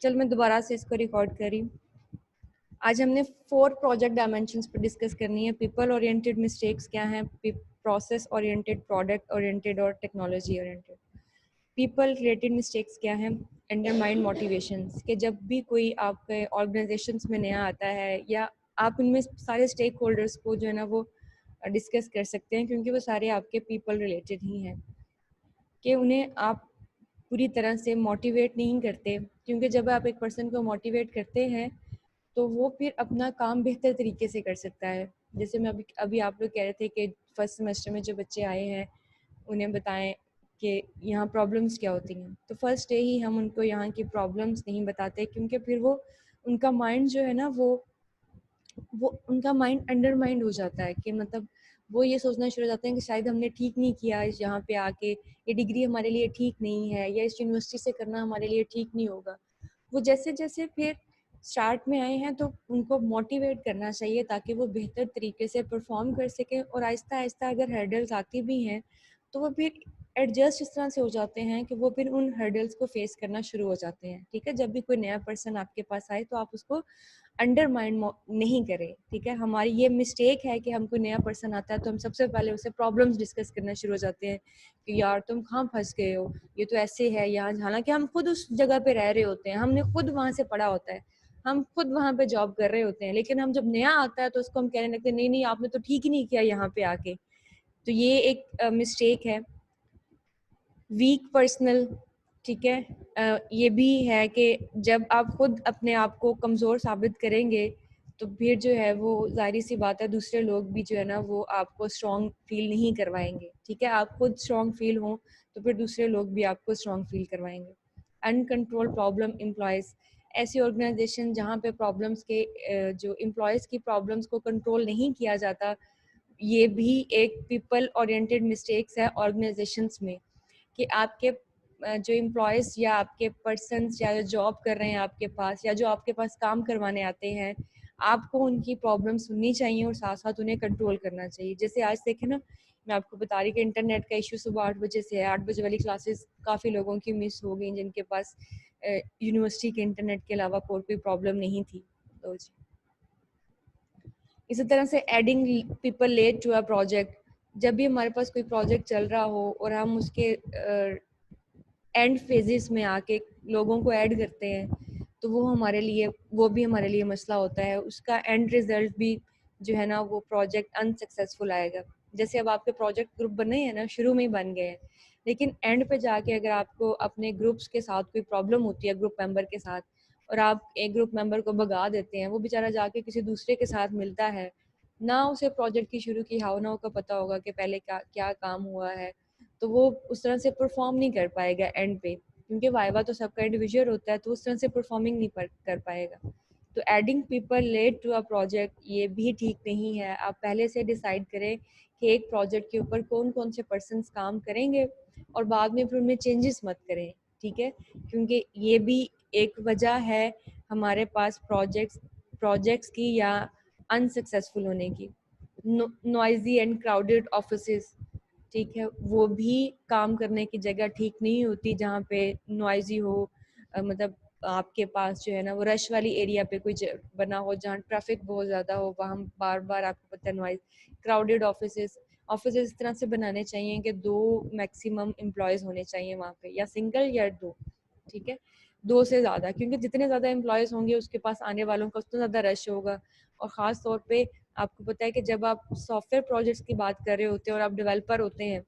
चल मैं दोबारा से इसको रिकॉर्ड कर रही हूँ। आज हमने 4 प्रोजेक्ट डायमेंशंस पर डिस्कस करनी है। पीपल ओरिएंटेड मिस्टेक्स क्या हैं, प्रोसेस ओरिएंटेड, प्रोडक्ट ओरिएंटेड और technology oriented. People related mistakes क्या हैं, अंडरमाइंड मोटिवेशंस, कि जब भी कोई आपके ऑर्गेनाइजेशंस में नया आता है या आप उनमें सारे स्टेक होल्डर्स को जो है ना वो डिस्कस कर सकते हैं, क्योंकि वो सारे आपके पीपल रिलेटेड ही हैं, कि उन्हें आप पूरी तरह से मोटिवेट नहीं करते, क्योंकि जब आप एक पर्सन को मोटिवेट करते हैं तो वो फिर अपना काम बेहतर तरीके से कर सकता है। जैसे मैं अभी आप लोग कह रहे थे कि फर्स्ट सेमेस्टर में जो बच्चे आए हैं उन्हें बताएं कि यहाँ प्रॉब्लम्स क्या होती हैं, तो फर्स्ट डे ही हम उनको यहाँ की प्रॉब्लम्स नहीं बताते, क्योंकि फिर वो उनका माइंड जो है ना वो उनका माइंड अंडरमाइंड हो जाता है, कि मतलब वो ये सोचना शुरू हो जाते हैं कि शायद हमने ठीक नहीं किया इस यहाँ पे आके, ये डिग्री हमारे लिए ठीक नहीं है, या इस यूनिवर्सिटी से करना हमारे लिए ठीक नहीं होगा। वो जैसे जैसे फिर स्टार्ट में आए हैं तो उनको मोटिवेट करना चाहिए ताकि वो बेहतर तरीके से परफॉर्म कर सकें, और आहिस्ता आहिस्ता अगर हर्डल्स आती भी हैं तो वो फिर एडजस्ट इस तरह से हो जाते हैं कि वो फिर उन हर्डल्स को फेस करना शुरू हो जाते हैं। ठीक है, जब भी कोई नया पर्सन आपके पास आए तो आप उसको अंडरमाइन नहीं करें। ठीक है, हमारी ये मिस्टेक है कि हम कोई नया पर्सन आता है तो हम सबसे पहले उससे प्रॉब्लम्स डिस्कस करना शुरू हो जाते हैं कि यार तुम कहाँ फंस गए हो, ये तो ऐसे है यहाँ, हालांकि हम खुद उस जगह पे रह रहे होते हैं, हमने खुद वहाँ से पढ़ा होता है, हम खुद वहाँ पे जॉब कर रहे होते हैं, लेकिन हम जब नया आता है तो उसको हम कहने लगते हैं नहीं नहीं आपने तो ठीक ही नहीं किया यहाँ पे आके। तो ये एक मिस्टेक है। वीक पर्सनल, ठीक है, ये भी है कि जब आप खुद अपने आप को कमज़ोर साबित करेंगे तो फिर जो है वो जाहिर सी बात है दूसरे लोग भी जो है ना वो आपको स्ट्रॉन्ग फील नहीं करवाएंगे। ठीक है, आप खुद स्ट्रॉन्ग फील हों तो फिर दूसरे लोग भी आपको स्ट्रॉन्ग फील करवाएंगे। अनकंट्रोल प्रॉब्लम एम्प्लॉयज़, ऐसी ऑर्गेनाइजेशन जहाँ पे प्रॉब्लम्स के जो एम्प्लॉयज़ की प्रॉब्लम्स को कंट्रोल नहीं किया जाता, ये भी एक पीपल ओरिएंटेड मिस्टेक्स है ऑर्गेनाइजेशंस में, कि आपके जो एम्प्लॉयज़ या आपके पर्सन्स या जो जॉब कर रहे हैं आपके पास या जो आपके पास काम करवाने आते हैं, आपको उनकी प्रॉब्लम सुननी चाहिए और साथ साथ उन्हें कंट्रोल करना चाहिए। जैसे आज देखें ना, मैं आपको बता रही कि इंटरनेट का इशू सुबह 8 बजे से है, 8 बजे वाली क्लासेस काफ़ी लोगों की मिस हो गई जिनके पास यूनिवर्सिटी के इंटरनेट के अलावा कोई प्रॉब्लम नहीं थी। तो जी, इसी तरह से adding people late to a project, जब भी हमारे पास कोई प्रोजेक्ट चल रहा हो और हम उसके एंड फेजेस में आके लोगों को ऐड करते हैं तो वो भी हमारे लिए मसला होता है। उसका एंड रिजल्ट भी जो है ना वो प्रोजेक्ट अनसक्सेसफुल आएगा। जैसे अब आपके प्रोजेक्ट ग्रुप बने हैं ना, शुरू में ही बन गए हैं, लेकिन एंड पे जाके अगर आपको अपने ग्रुप्स के साथ कोई प्रॉब्लम होती है ग्रुप मेंबर के साथ, और आप एक ग्रुप मेंबर को भगा देते हैं, वो बेचारा जाके किसी दूसरे के साथ मिलता है, ना उसे प्रोजेक्ट की शुरू की हावनाओं का पता होगा कि पहले क्या क्या काम हुआ है, तो वो उस तरह से परफॉर्म नहीं कर पाएगा एंड पे, क्योंकि वाइवा तो सबका इंडिविजुअल होता है, तो उस तरह से परफॉर्मिंग नहीं कर पाएगा। तो adding people late to a project ये भी ठीक नहीं है। आप पहले से डिसाइड करें कि एक प्रोजेक्ट के ऊपर कौन कौन से पर्सन्स काम करेंगे और बाद में फिर उनमें चेंजेस मत करें। ठीक है, क्योंकि ये भी एक वजह है हमारे पास प्रोजेक्ट्स की या अनसक्सेसफुल होने की। नॉइजी एंड क्राउडेड ऑफिसेस, ठीक है, वो भी काम करने की जगह ठीक नहीं होती जहाँ पे नॉइजी हो, मतलब आपके पास जो है ना वो रश वाली एरिया पे कोई बना हो जहाँ ट्रैफिक बहुत ज़्यादा हो, वहाँ बार बार आपको पता है नॉइज। क्राउडेड ऑफिसेस इस तरह से बनाने चाहिए कि 2 मैक्सिमम एम्प्लॉयज़ होने चाहिए वहाँ पे, या सिंगल या 2। ठीक है, 2 से ज़्यादा, क्योंकि जितने ज़्यादा एम्प्लॉयज़ होंगे उसके पास आने वालों का उतना ज़्यादा रश होगा। और ख़ास तौर पे आपको पता है कि जब आप सॉफ्टवेयर प्रोजेक्ट्स की बात कर रहे होते हैं और आप डेवलपर होते हैं,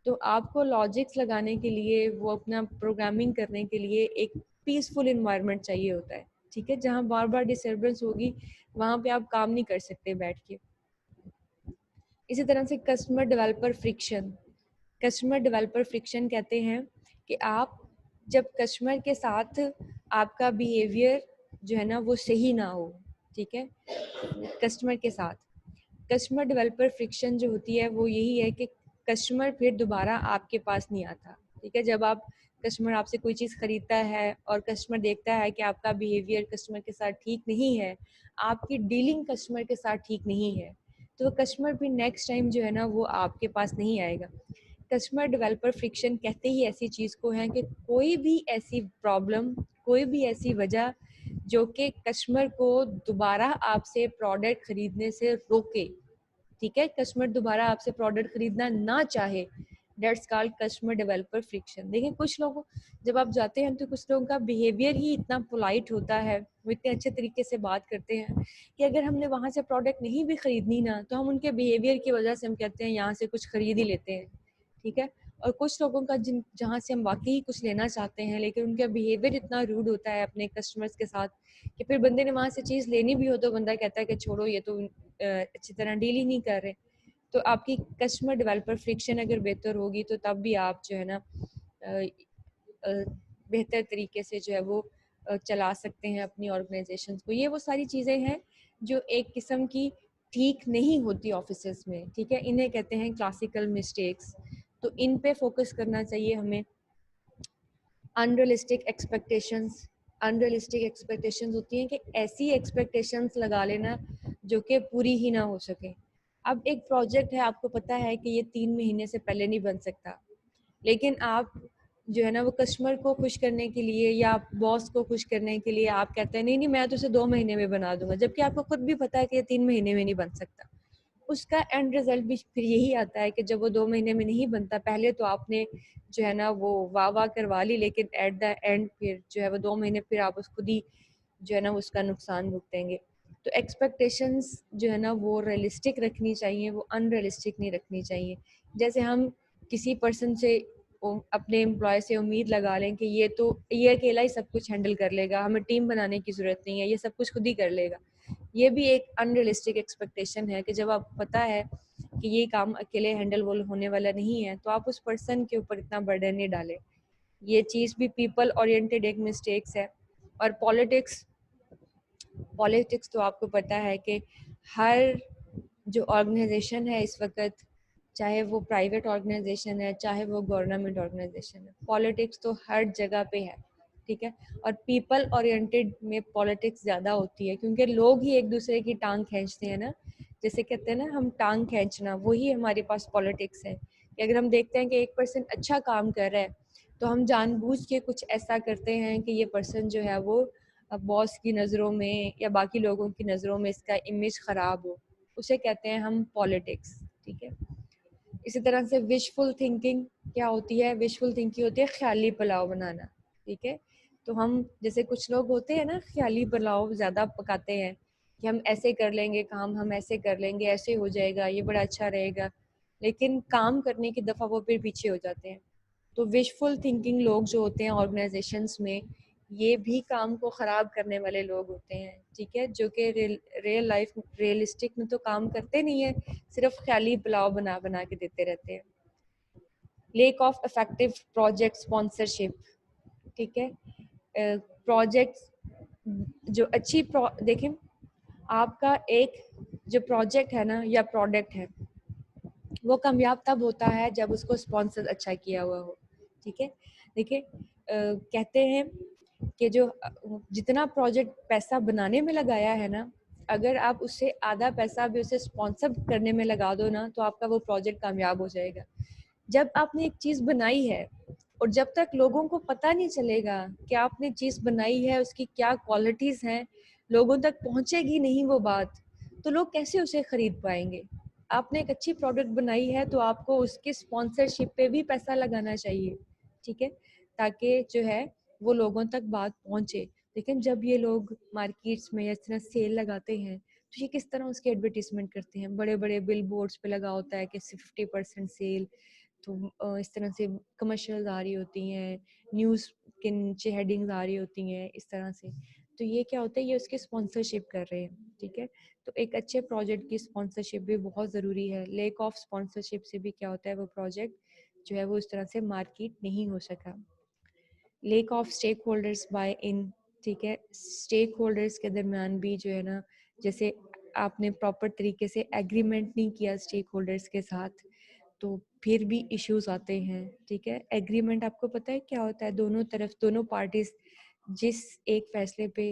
तो आपको लॉजिक्स लगाने के लिए, वो अपना प्रोग्रामिंग करने के लिए एक पीसफुल इन्वायरमेंट चाहिए होता है। ठीक है, जहाँ बार बार डिस्टर्बेंस होगी वहाँ पे आप काम नहीं कर सकते बैठ के। इसी तरह से कस्टमर डेवलपर फ्रिक्शन कहते हैं कि आप जब कस्टमर के साथ आपका बिहेवियर जो है ना वो सही ना हो। ठीक है, कस्टमर के साथ कस्टमर डेवलपर फ्रिक्शन जो होती है वो यही है कि कस्टमर फिर दोबारा आपके पास नहीं आता। ठीक है, जब आप कस्टमर आपसे कोई चीज़ खरीदता है और कस्टमर देखता है कि आपका बिहेवियर कस्टमर के साथ ठीक नहीं है, आपकी डीलिंग कस्टमर के साथ ठीक नहीं है, तो वो कस्टमर भी नेक्स्ट टाइम जो है ना वो आपके पास नहीं आएगा। कस्टमर डेवलपर फ्रिक्शन कहते ही ऐसी चीज़ को है कि कोई भी ऐसी प्रॉब्लम, कोई भी ऐसी वजह जो कि कस्टमर को दोबारा आपसे प्रोडक्ट खरीदने से रोके, ठीक है, कस्टमर दोबारा आपसे प्रोडक्ट खरीदना ना चाहे, that's called customer developer friction. देखिए कुछ लोगों, जब आप जाते हैं तो कुछ लोगों का बिहेवियर ही इतना पोलाइट होता है, वो इतने अच्छे तरीके से बात करते हैं कि अगर हमने वहाँ से प्रोडक्ट नहीं भी खरीदनी ना, तो हम उनके बिहेवियर की वजह से हम कहते हैं यहाँ से कुछ खरीद ही लेते हैं, ठीक है। और कुछ लोगों का जिन जहाँ से हम वाकई कुछ लेना चाहते हैं लेकिन उनका बिहेवियर इतना रूड होता है अपने कस्टमर्स के साथ कि फिर बंदे ने वहाँ से चीज़ लेनी भी हो तो बंदा कहता है कि छोड़ो, ये तो अच्छी तरह डील ही नहीं कर रहे। तो आपकी कस्टमर डेवलपर फ्रिक्शन अगर बेहतर होगी तो तब भी आप जो है ना बेहतर तरीके से जो है वो चला सकते हैं अपनी ऑर्गेनाइजेशन को। ये वो सारी चीज़ें हैं जो एक किस्म की ठीक नहीं होती ऑफिसेस में, ठीक है, इन्हें कहते हैं क्लासिकल मिस्टेक्स। तो इन पे फोकस करना चाहिए हमें। अनरियलिस्टिक एक्सपेक्टेशंस होती हैं कि ऐसी एक्सपेक्टेशंस लगा लेना जो कि पूरी ही ना हो सके। अब एक प्रोजेक्ट है, आपको पता है कि ये 3 महीने से पहले नहीं बन सकता, लेकिन आप जो है ना वो कस्टमर को खुश करने के लिए या बॉस को खुश करने के लिए आप कहते हैं नहीं नहीं मैं तो इसे 2 महीने में बना दूंगा, जबकि आपको खुद भी पता है कि ये 3 महीने में नहीं बन सकता। उसका एंड रिजल्ट भी फिर यही आता है कि जब वो 2 महीने में नहीं बनता, पहले तो आपने जो है ना वो वाह वाह करवा ली, लेकिन एट द एंड फिर जो है वो 2 महीने फिर आप उस खुद ही जो है ना उसका नुकसान भुगतेंगे। तो एक्सपेक्टेशंस जो है ना वो रियलिस्टिक रखनी चाहिए, वो अनरियलिस्टिक नहीं रखनी चाहिए। जैसे हम किसी पर्सन से अपने एम्प्लॉय से उम्मीद लगा लें कि ये अकेला ही सब कुछ हैंडल कर लेगा, हमें टीम बनाने की ज़रूरत नहीं है, ये सब कुछ खुद ही कर लेगा। ये भी एक अनरियलिस्टिक एक्सपेक्टेशन है कि जब आपको पता है कि ये काम अकेले हैंडल होने वाला नहीं है तो आप उस पर्सन के ऊपर इतना बर्डन नहीं डालें। ये चीज़ भी पीपल ओरिएंटेड एक मिस्टेक्स है। और पॉलिटिक्स पॉलिटिक्स तो आपको पता है कि हर जो ऑर्गेनाइजेशन है इस वक्त, चाहे वो प्राइवेट ऑर्गेनाइजेशन है चाहे वो गवर्नमेंट ऑर्गेनाइजेशन है, पॉलिटिक्स तो हर जगह पे है, ठीक है। और पीपल ओरिएंटेड में पॉलिटिक्स ज़्यादा होती है क्योंकि लोग ही एक दूसरे की टांग खींचते हैं ना, जैसे कहते हैं ना हम टांग खींचना, वही हमारे पास पॉलिटिक्स है। कि अगर हम देखते हैं कि एक पर्सन अच्छा काम कर रहा है तो हम जानबूझ के कुछ ऐसा करते हैं कि ये पर्सन जो है वो बॉस की नज़रों में या बाकी लोगों की नज़रों में इसका इमेज ख़राब हो, उसे कहते हैं हम पॉलिटिक्स, ठीक है। इसी तरह से विशफुल थिंकिंग क्या होती है? विशफुल थिंकिंग होती है ख्याली पुलाव बनाना, ठीक है। तो हम जैसे कुछ लोग होते हैं ना ख्याली पुलाव ज़्यादा पकाते हैं कि हम ऐसे कर लेंगे काम, हम ऐसे कर लेंगे, ऐसे हो जाएगा, ये बड़ा अच्छा रहेगा, लेकिन काम करने की दफ़ा वो फिर पीछे हो जाते हैं। तो विशफुल थिंकिंग लोग जो होते हैं ऑर्गेनाइजेशंस में, ये भी काम को ख़राब करने वाले लोग होते हैं, ठीक है, जो कि रियल लाइफ रियलिस्टिक में तो काम करते नहीं है, सिर्फ ख्याली पुलाव बना बना के देते रहते हैं। Lake of effective project sponsorship, ठीक है। प्रोजेक्ट्स जो देखें, आपका एक जो प्रोजेक्ट है ना या प्रोडक्ट है वो कामयाब तब होता है जब उसको स्पॉन्सर अच्छा किया हुआ हो, ठीक है। देखिए कहते हैं कि जो जितना प्रोजेक्ट पैसा बनाने में लगाया है ना, अगर आप उससे आधा पैसा भी उसे स्पॉन्सर करने में लगा दो ना तो आपका वो प्रोजेक्ट कामयाब हो जाएगा। जब आपने एक चीज़ बनाई है और जब तक लोगों को पता नहीं चलेगा कि आपने चीज़ बनाई है, उसकी क्या क्वालिटीज़ हैं, लोगों तक पहुंचेगी नहीं वो बात, तो लोग कैसे उसे खरीद पाएंगे। आपने एक अच्छी प्रोडक्ट बनाई है तो आपको उसके स्पॉन्सरशिप पे भी पैसा लगाना चाहिए, ठीक है, ताकि जो है वो लोगों तक बात पहुंचे। लेकिन जब ये लोग मार्केट्स में इस तरह सेल लगाते हैं तो ये किस तरह उसकी एडवर्टीजमेंट करते हैं, बड़े बड़े बिल बोर्ड्स पे लगा होता है कि 50% सेल। तो इस तरह से कमर्शियल्स आ रही होती हैं, न्यूज़ के नीचे हेडिंग्स आ रही होती हैं इस तरह से। तो ये क्या होता है, ये उसकी स्पॉन्सरशिप कर रहे हैं, ठीक है। तो एक अच्छे प्रोजेक्ट की स्पॉन्सरशिप भी बहुत ज़रूरी है। लेक ऑफ स्पॉन्सरशिप से भी क्या होता है, वो प्रोजेक्ट जो है वो इस तरह से मार्केट नहीं हो सका। Lack of stakeholders buy in, ठीक है, स्टेक होल्डर्स के दरमियान भी जो है ना, जैसे आपने प्रॉपर तरीके से एग्रीमेंट नहीं किया स्टेक होल्डर्स के साथ तो फिर भी इश्यूज आते हैं, ठीक है। एग्रीमेंट आपको पता है क्या होता है, दोनों तरफ दोनों पार्टीज जिस एक फैसले पे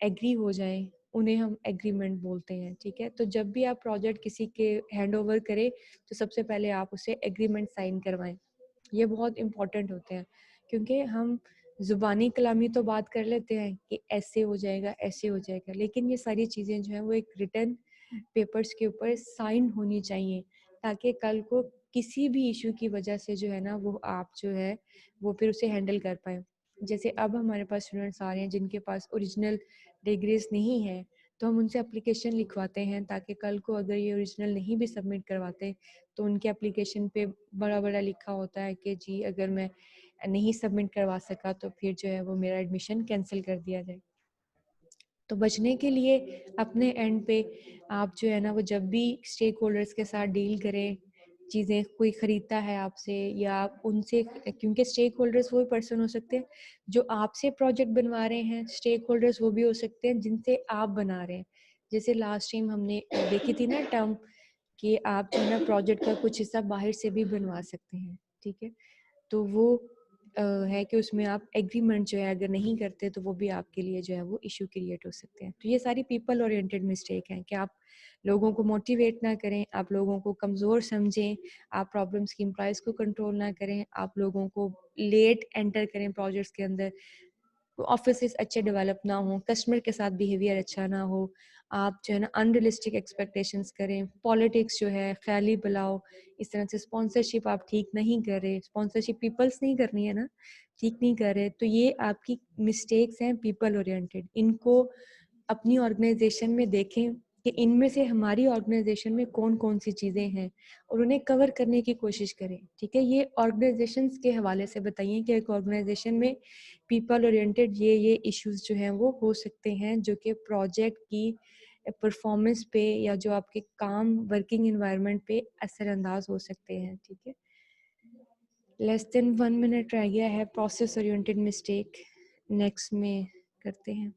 एग्री हो जाए उन्हें हम एग्रीमेंट बोलते हैं, ठीक है। तो जब भी आप प्रोजेक्ट किसी के हैंड ओवर करें तो सबसे पहले आप उसे एग्रीमेंट साइन करवाएं। ये बहुत इंपॉर्टेंट होते हैं क्योंकि हम ज़ुबानी कलामी तो बात कर लेते हैं कि ऐसे हो जाएगा, ऐसे हो जाएगा, लेकिन ये सारी चीज़ें जो हैं वो एक रिटन पेपर्स के ऊपर साइन होनी चाहिए, ताकि कल को किसी भी इशू की वजह से जो है ना वो आप जो है वो फिर उसे हैंडल कर पाएँ। जैसे अब हमारे पास स्टूडेंट्स आ रहे हैं जिनके पास ओरिजिनल डिग्रीज़ नहीं है, तो हम उनसे एप्लीकेशन लिखवाते हैं ताकि कल को अगर ये ओरिजिनल नहीं भी सबमिट करवाते, तो उनके एप्लीकेशन पे बड़ा-बड़ा लिखा होता है कि जी अगर मैं नहीं सबमिट करवा सका तो फिर जो है वो मेरा एडमिशन कैंसिल कर दिया जाए। तो बचने के लिए अपने एंड पे आप जो है ना वो जब भी स्टेक होल्डर्स के साथ डील करें, चीज़ें कोई ख़रीदता है आपसे या आप उनसे, क्योंकि स्टेक होल्डर्स वो पर्सन हो सकते हैं जो आपसे प्रोजेक्ट बनवा रहे हैं, स्टेक होल्डर्स वो भी हो सकते हैं जिनसे आप बना रहे हैं। जैसे लास्ट टाइम हमने देखी थी ना टर्म कि आप जो है ना प्रोजेक्ट का कुछ हिस्सा बाहर से भी बनवा सकते हैं, ठीक है? तो वो है कि उसमें आप एग्रीमेंट जो है अगर नहीं करते तो वो भी आपके लिए जो है वो इशू क्रिएट हो सकते हैं। तो ये सारी पीपल ओरिएंटेड मिस्टेक हैं कि आप लोगों को मोटिवेट ना करें, आप लोगों को कमज़ोर समझें, आप प्रॉब्लम्स की प्राइस को कंट्रोल ना करें, आप लोगों को लेट एंटर करें प्रोजेक्ट्स के अंदर, ऑफिसेस अच्छे डेवलप ना हो, कस्टमर के साथ बिहेवियर अच्छा ना हो, आप जो है ना अनरियलिस्टिक एक्सपेक्टेशंस करें, पॉलिटिक्स जो है ख़याली बुलाओ, इस तरह से स्पॉन्सरशिप आप ठीक नहीं कर रहे, स्पॉन्सरशिप पीपल्स नहीं करनी है ना, ठीक नहीं कर रहे, तो ये आपकी मिस्टेक्स हैं पीपल ओरिएंटेड। इनको अपनी ऑर्गेनाइजेशन में देखें कि इनमें से हमारी ऑर्गेनाइजेशन में कौन-कौन सी चीज़ें हैं और उन्हें कवर करने की कोशिश करें, ठीक है? ये ऑर्गेनाइजेशंस के हवाले से बताइए कि एक ऑर्गेनाइजेशन में पीपल ओरिएंटेड ये इश्यूज जो हैं वो हो सकते हैं जो कि प्रोजेक्ट की परफॉर्मेंस पे या जो आपके काम वर्किंग एनवायरनमेंट पे असरअंदाज हो सकते हैं, ठीक है? लेस देन 1 मिनट रह गया है, प्रोसेस ओरिएंटेड मिस्टेक नेक्स्ट में करते हैं।